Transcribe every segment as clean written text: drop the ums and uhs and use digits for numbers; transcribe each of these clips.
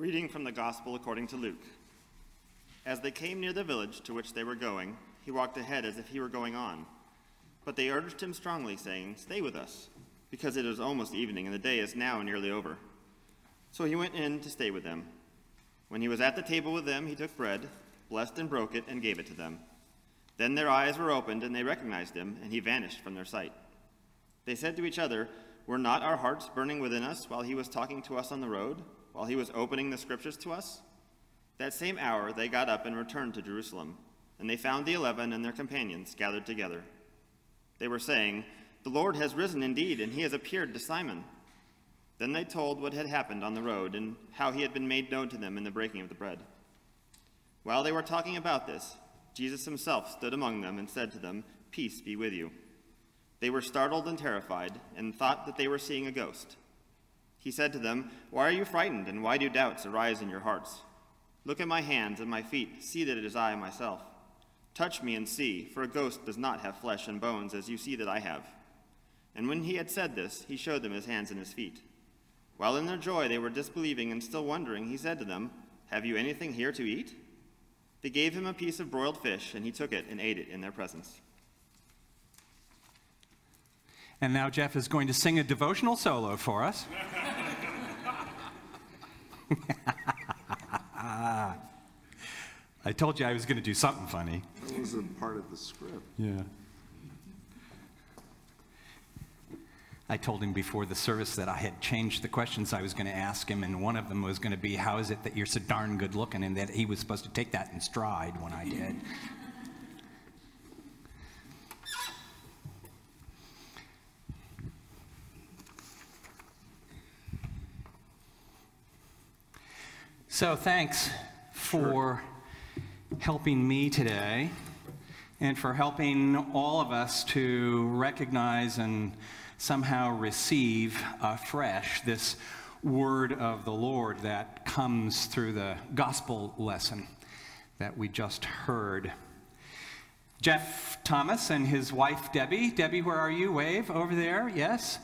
reading from the Gospel according to Luke. As they came near the village to which they were going, he walked ahead as if he were going on. But they urged him strongly, saying, "Stay with us, because it is almost evening, and the day is now nearly over." So he went in to stay with them. When he was at the table with them, he took bread, blessed and broke it, and gave it to them. Then their eyes were opened, and they recognized him, and he vanished from their sight. They said to each other, "Were not our hearts burning within us while he was talking to us on the road, while he was opening the scriptures to us?" That same hour they got up and returned to Jerusalem, and they found the 11 and their companions gathered together. They were saying, "The Lord has risen indeed, and he has appeared to Simon." Then they told what had happened on the road and how he had been made known to them in the breaking of the bread. While they were talking about this, Jesus himself stood among them and said to them, "Peace be with you." They were startled and terrified and thought that they were seeing a ghost. He said to them, "Why are you frightened, and why do doubts arise in your hearts? Look at my hands and my feet, see that it is I myself. Touch me and see, for a ghost does not have flesh and bones, as you see that I have." And when he had said this, he showed them his hands and his feet. While in their joy they were disbelieving and still wondering, he said to them, "Have you anything here to eat?" They gave him a piece of broiled fish, and he took it and ate it in their presence. And now Jeff is going to sing a devotional solo for us. I told you I was going to do something funny. That was a part of the script. Yeah. I told him before the service that I had changed the questions I was going to ask him, and one of them was going to be, "How is it that you're so darn good looking?" and that he was supposed to take that in stride when I did. So thanks for helping me today and for helping all of us to recognize and somehow receive afresh this word of the Lord that comes through the gospel lesson that we just heard. Jeff Thomas and his wife Debbie, where are you? Wave over there, yes,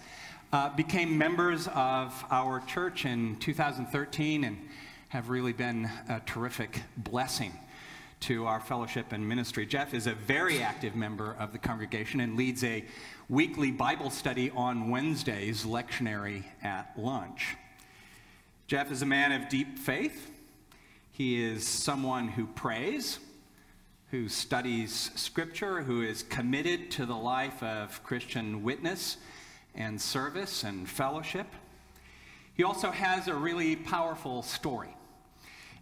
became members of our church in 2013 and have really been a terrific blessing to our fellowship and ministry. Jeff is a very active member of the congregation and leads a weekly Bible study on Wednesdays, lectionary at lunch. Jeff is a man of deep faith. He is someone who prays, who studies Scripture, who is committed to the life of Christian witness and service and fellowship. He also has a really powerful story.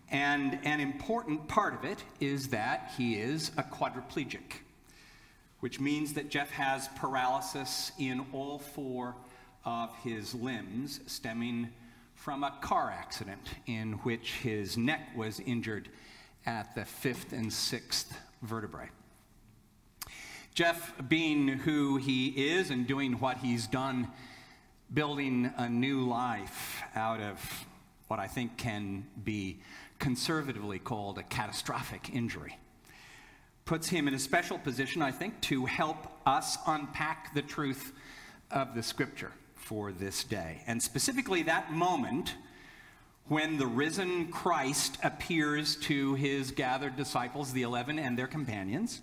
And an important part of it is that he is a quadriplegic, which means that Jeff has paralysis in all 4 of his limbs, stemming from a car accident in which his neck was injured at the 5th and 6th vertebrae. Jeff, being who he is and doing what he's done, building a new life out of what I think can be conservatively called a catastrophic injury, puts him in a special position, I think, to help us unpack the truth of the Scripture for this day. And specifically that moment when the risen Christ appears to his gathered disciples, the 11 and their companions,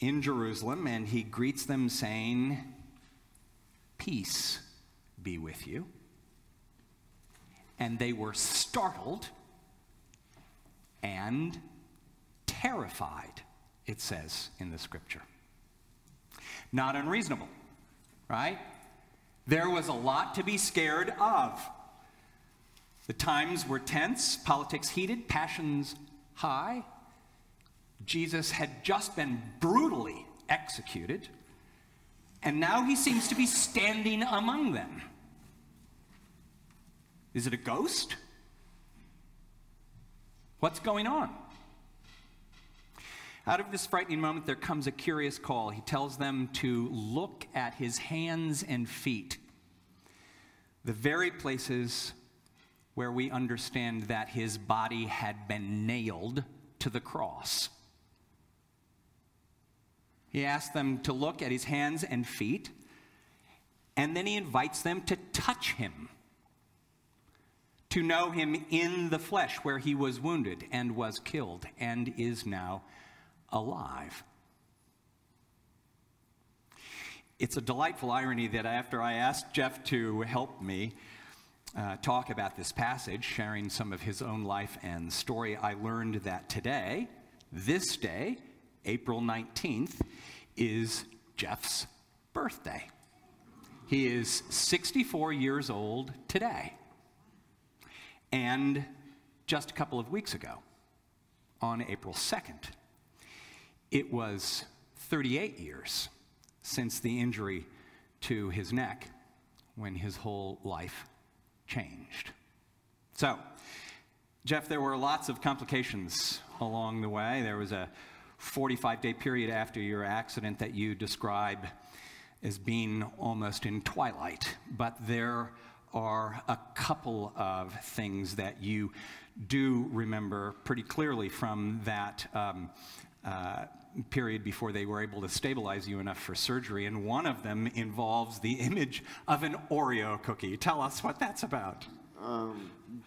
in Jerusalem, and he greets them saying, "Peace be with you." And they were startled and terrified, it says in the Scripture. Not unreasonable, right? There was a lot to be scared of. The times were tense, politics heated, passions high. Jesus had just been brutally executed, and now he seems to be standing among them. Is it a ghost? What's going on? Out of this frightening moment, there comes a curious call. He tells them to look at his hands and feet, the very places where we understand that his body had been nailed to the cross. He asks them to look at his hands and feet, and then he invites them to touch him, to know him in the flesh, where he was wounded and was killed and is now alive. It's a delightful irony that after I asked Jeff to help me talk about this passage, sharing some of his own life and story, I learned that today, this day, April 19th, is Jeff's birthday. He is 64 years old today. And just a couple of weeks ago, on April 2nd, it was 38 years since the injury to his neck, when his whole life changed. So, Jeff, there were lots of complications along the way. There was a 45-day period after your accident that you describe as being almost in twilight. But there are a couple of things that you do remember pretty clearly from that period before they were able to stabilize you enough for surgery, and one of them involves the image of an Oreo cookie. Tell us what that's about.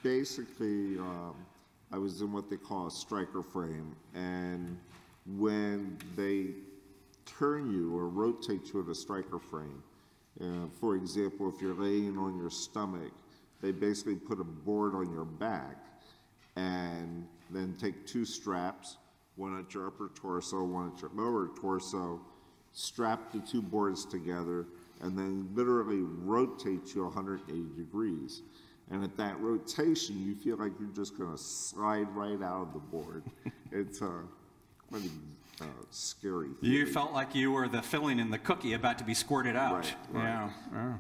Basically, I was in what they call a striker frame, and when they turn you or rotate you in a striker frame, for example, if you're laying on your stomach, they basically put a board on your back and then take two straps, one at your upper torso, one at your lower torso, strap the two boards together, and then literally rotate you 180 degrees. And at that rotation, you feel like you're just going to slide right out of the board. It's pretty scary feeling. You felt like you were the filling in the cookie about to be squirted out. Right. Yeah. Oh.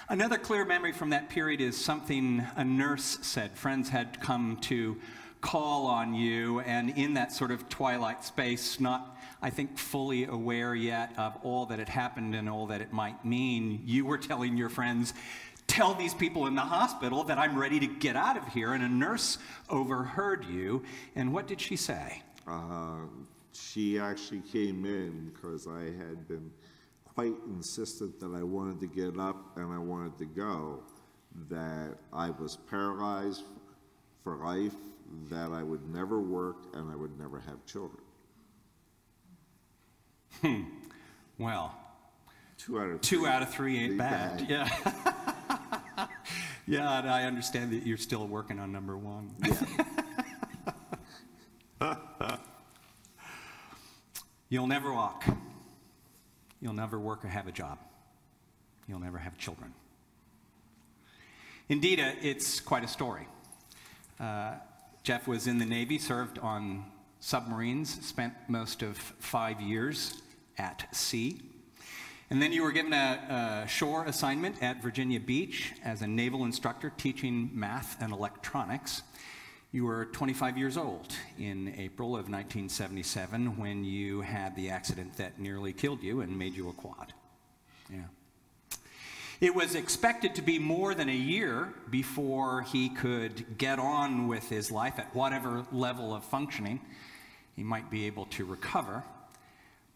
Another clear memory from that period is something a nurse said. Friends had come to call on you, and in that sort of twilight space, not, I think, fully aware yet of all that had happened and all that it might mean, you were telling your friends, tell these people in the hospital that I'm ready to get out of here. And a nurse overheard you, and what did she say? She actually came in because I had been quite insistent that I wanted to get up and I wanted to go, that I was paralyzed for life, that I would never work and I would never have children. Well, two out of three ain't bad. Yeah. Yeah, and I understand that you're still working on number one. Yeah. You'll never walk. You'll never work or have a job. You'll never have children. Indeed, it's quite a story. Jeff was in the Navy, served on submarines, spent most of 5 years at sea. And then you were given a shore assignment at Virginia Beach as a naval instructor teaching math and electronics. You were 25 years old in April of 1977 when you had the accident that nearly killed you and made you a quad. Yeah. It was expected to be more than a year before he could get on with his life at whatever level of functioning he might be able to recover.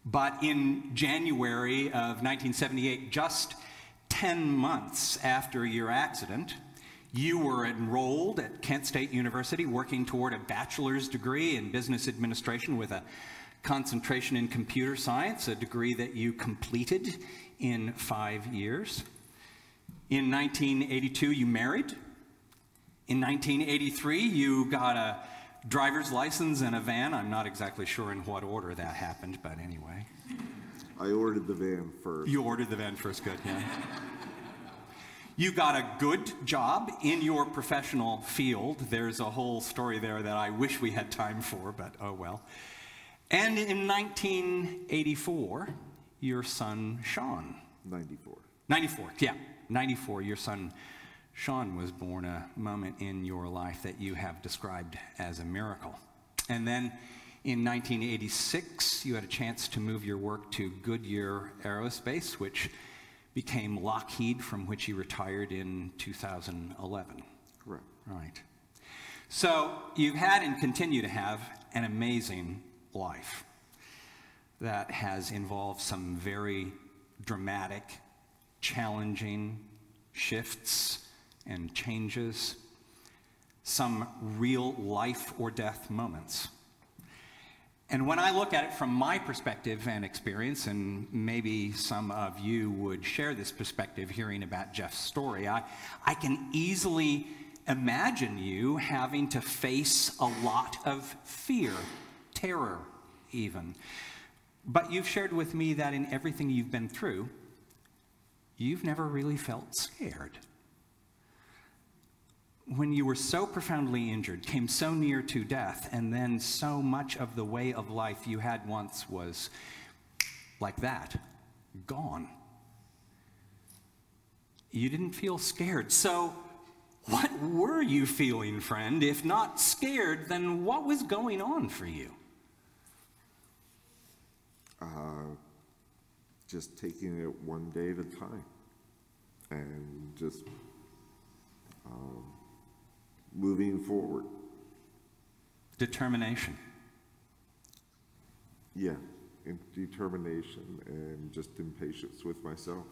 But in January of 1978, just 10 months after your accident, you were enrolled at Kent State University working toward a bachelor's degree in business administration with a concentration in computer science, a degree that you completed in 5 years. In 1982, you married. In 1983, you got a driver's license and a van. I'm not exactly sure in what order that happened, but anyway. I ordered the van first. You ordered the van first, good, yeah. You got a good job in your professional field. There's a whole story there that I wish we had time for, but oh well. And in 1984, your son, Sean. 94. 94, yeah. 94, your son, Sean, was born, a moment in your life that you have described as a miracle. And then in 1986, you had a chance to move your work to Goodyear Aerospace, which became Lockheed, from which you retired in 2011. Correct. Right. So you've had and continue to have an amazing life that has involved some very dramatic, challenging shifts and changes. some real life or death moments. And when I look at it from my perspective and experience, and maybe some of you would share this perspective hearing about Jeff's story, I can easily imagine you having to face a lot of fear, terror even. But you've shared with me that in everything you've been through, you've never really felt scared. When you were so profoundly injured, came so near to death, and then so much of the way of life you had once was like that, gone. You didn't feel scared. So what were you feeling, friend? If not scared, then what was going on for you? Just taking it one day at a time, and just moving forward. Determination. Yeah, determination and just impatience with myself.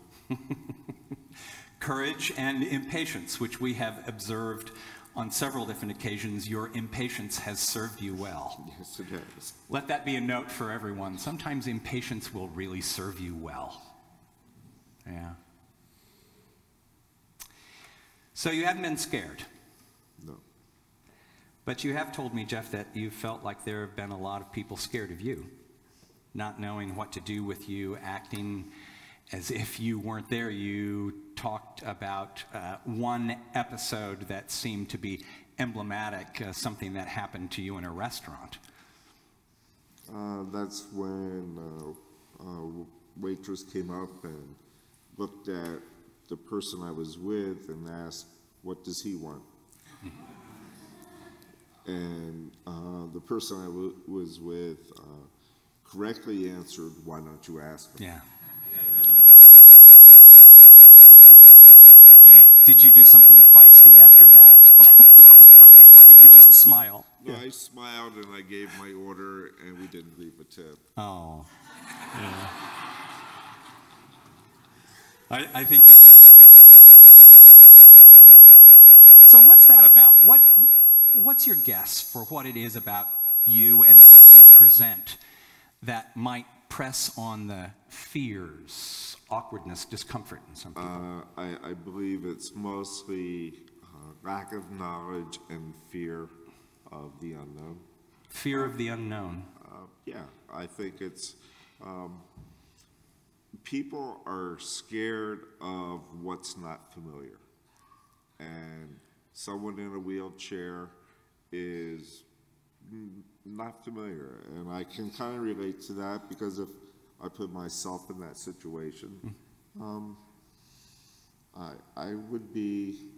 Courage and impatience, which we have observed on several different occasions. Your impatience has served you well. Yes, it has. Let that be a note for everyone. Sometimes impatience will really serve you well. Yeah. So you haven't been scared. No. But you have told me, Jeff, that you felt like there have been a lot of people scared of you, not knowing what to do with you, acting as if you weren't there. You talked about one episode that seemed to be emblematic, something that happened to you in a restaurant. That's when a waitress came up and looked at the person I was with and asked, "What does he want?" And the person I was with correctly answered, "Why don't you ask him?" Yeah. Did you do something feisty after that? Or did you just smile? No, I smiled and I gave my order and we didn't leave a tip. Oh. Yeah. I think you can be forgiven for that. Yeah. So what's that about? What's your guess for what it is about you and what you present that might press on the fears, awkwardness, discomfort in some people? I believe it's mostly lack of knowledge and fear of the unknown. Fear of the unknown. Yeah, I think it's people are scared of what's not familiar. And someone in a wheelchair is not familiar. And I can kind of relate to that because if I put myself in that situation, I would be,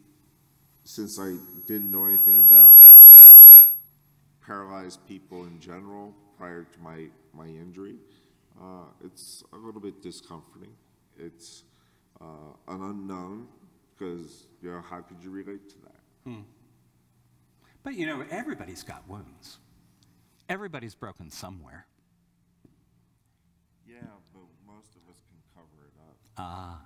since I didn't know anything about paralyzed people in general prior to my injury, it's a little bit discomforting. It's an unknown because, how could you relate to that? But, everybody's got wounds. Everybody's broken somewhere. Yeah, but most of us can cover it up.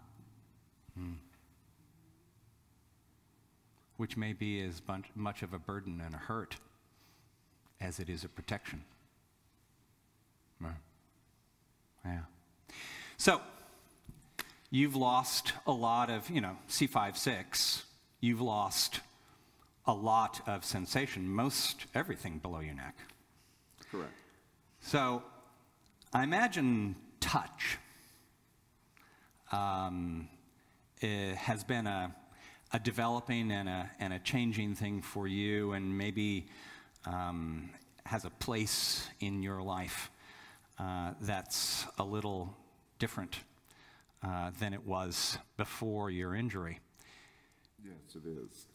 Which may be as much of a burden and a hurt as it is a protection. Yeah. So, you've lost a lot of, C5-6, you've lost a lot of sensation, most everything below your neck. Correct. So, I imagine touch it has been a developing and a changing thing for you, and maybe has a place in your life that's a little different than it was before your injury. Yes, it is.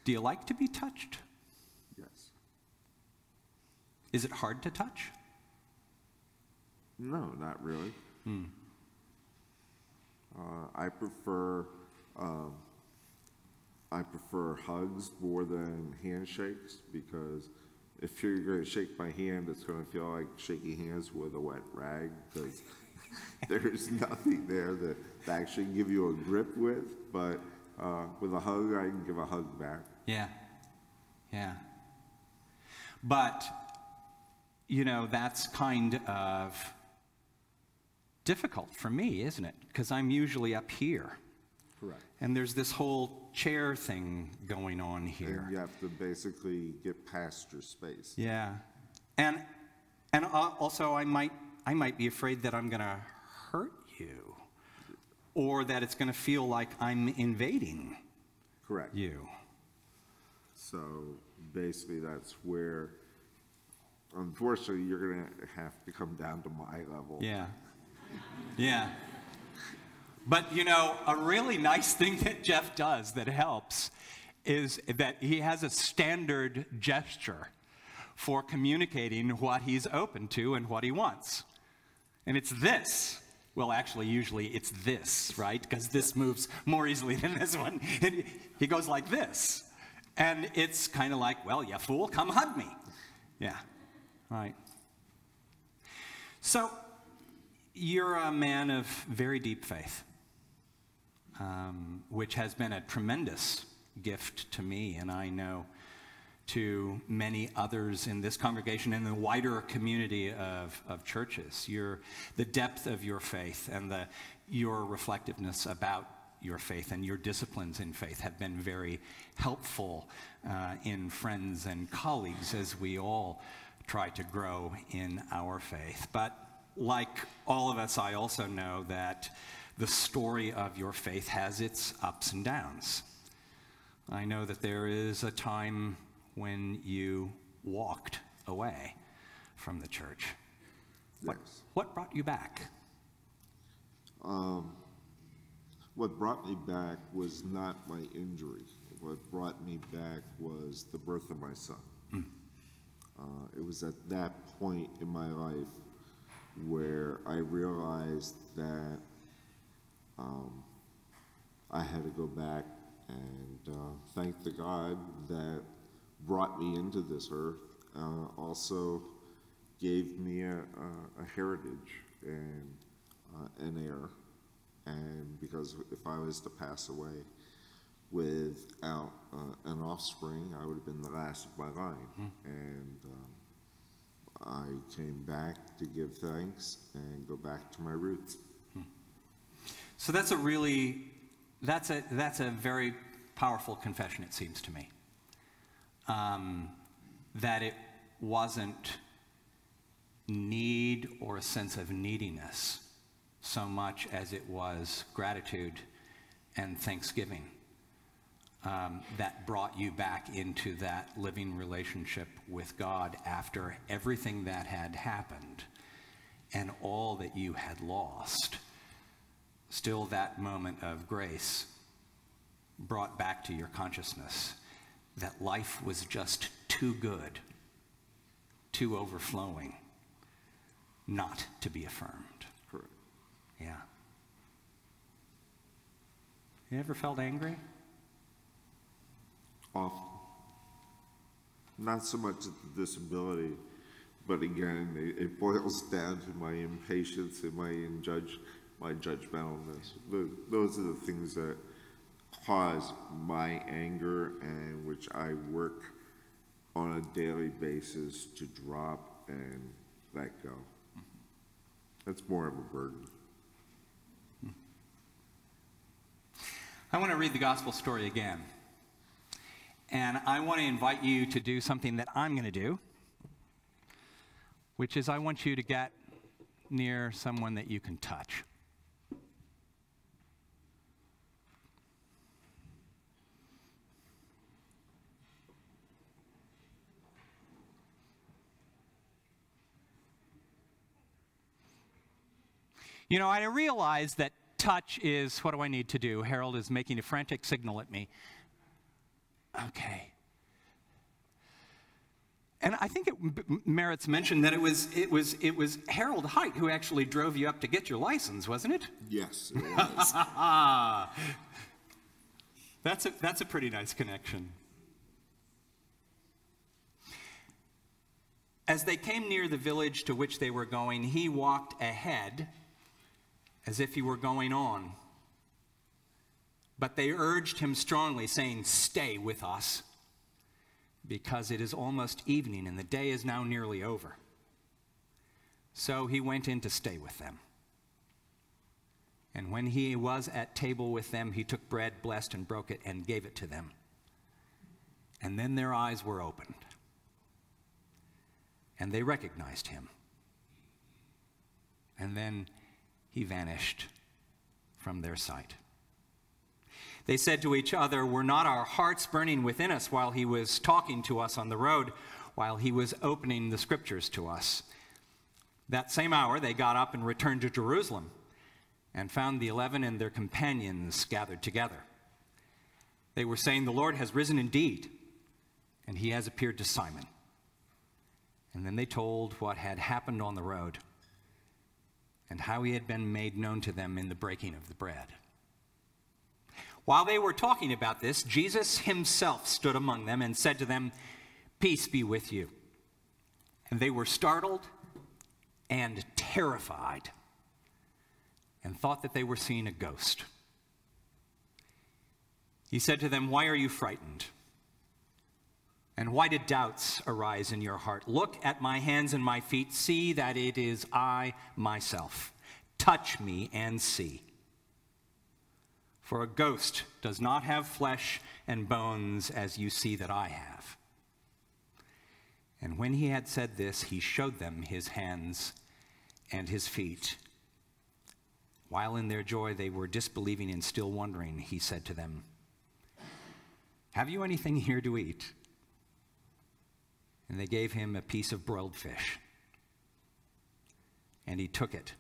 Do you like to be touched? Yes. Is it hard to touch? No, not really. I prefer hugs more than handshakes because if you're going to shake my hand, it's going to feel like shaking hands with a wet rag because there's nothing there to actually give you a grip with. But with a hug, I can give a hug back. Yeah. Yeah. But, you know, that's kind of difficult for me, isn't it? Because I'm usually up here. Correct. And there's this whole chair thing going on here. And you have to basically get past your space. Yeah. And also I might be afraid that I'm going to hurt you, or that it's going to feel like I'm invading Correct. you. So basically that's where, unfortunately, you're going to have to come down to my level. Yeah. Yeah. But, you know, a really nice thing that Jeff does that helps is that he has a standard gesture for communicating what he's open to and what he wants. And it's this. Well, actually, usually it's this, right? Because this moves more easily than this one. And he goes like this. And it's kind of like, well, you fool, come hug me. Yeah, right. So, you're a man of very deep faith, which has been a tremendous gift to me, and I know to many others in this congregation and the wider community of churches. The depth of your faith and your reflectiveness about your faith and your disciplines in faith have been very helpful in friends and colleagues as we all try to grow in our faith. But like all of us, I also know that the story of your faith has its ups and downs. I know that there is a time when you walked away from the church. Yes. What brought you back? What brought me back was not my injury. What brought me back was the birth of my son. It was at that point in my life where I realized that I had to go back and thank the God that brought me into this earth, also gave me a heritage and an heir. And because if I was to pass away without an offspring, I would have been the last of my line. And I came back to give thanks and go back to my roots. So that's a very powerful confession, it seems to me. That it wasn't need or a sense of neediness so much as it was gratitude and thanksgiving that brought you back into that living relationship with God after everything that had happened and all that you had lost. Still, that moment of grace brought back to your consciousness that life was just too good, too overflowing, not to be affirmed. Correct. Yeah. You ever felt angry? Often. Not so much at the disability, but again, it boils down to my impatience and my judgmentalness. Those are the things that cause my anger and which I work on a daily basis to drop and let go. That's more of a burden. I want to read the gospel story again. And I want to invite you to do something that I'm going to do, which is I want you to get near someone that you can touch. You know, I realize that touch is, what do I need to do? Harold is making a frantic signal at me. Okay. And I think it merits mention that it was Harold Height who actually drove you up to get your license, wasn't it? Yes, it was. That's a pretty nice connection. As they came near the village to which they were going, he walked ahead as if he were going on. But they urged him strongly, saying, "Stay with us." because it is almost evening and the day is now nearly over." So he went in to stay with them. And when he was at table with them, he took bread, blessed and broke it, and gave it to them. And then their eyes were opened, and they recognized him. And then he vanished from their sight. They said to each other, "Were not our hearts burning within us while he was talking to us on the road, while he was opening the scriptures to us?" That same hour they got up and returned to Jerusalem, and found the 11 and their companions gathered together. They were saying, "The Lord has risen indeed, and he has appeared to Simon." And then they told what had happened on the road, and how he had been made known to them in the breaking of the bread. While they were talking about this, Jesus himself stood among them and said to them, "Peace be with you." And they were startled and terrified, and thought that they were seeing a ghost. He said to them, "Why are you frightened? And why did doubts arise in your heart? Look at my hands and my feet. See that it is I myself. Touch me and see. For a ghost does not have flesh and bones as you see that I have." And when he had said this, he showed them his hands and his feet. While in their joy they were disbelieving and still wondering, he said to them, "Have you anything here to eat?" And they gave him a piece of broiled fish. And he took it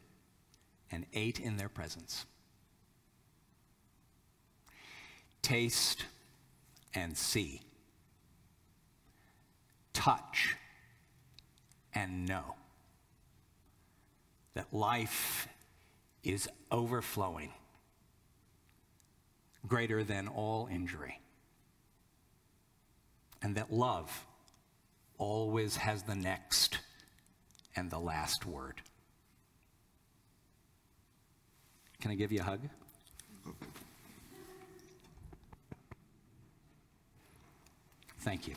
and ate in their presence. Taste and see. Touch and know that life is overflowing, greater than all injury, and that love always has the next and the last word. Can I give you a hug? Thank you.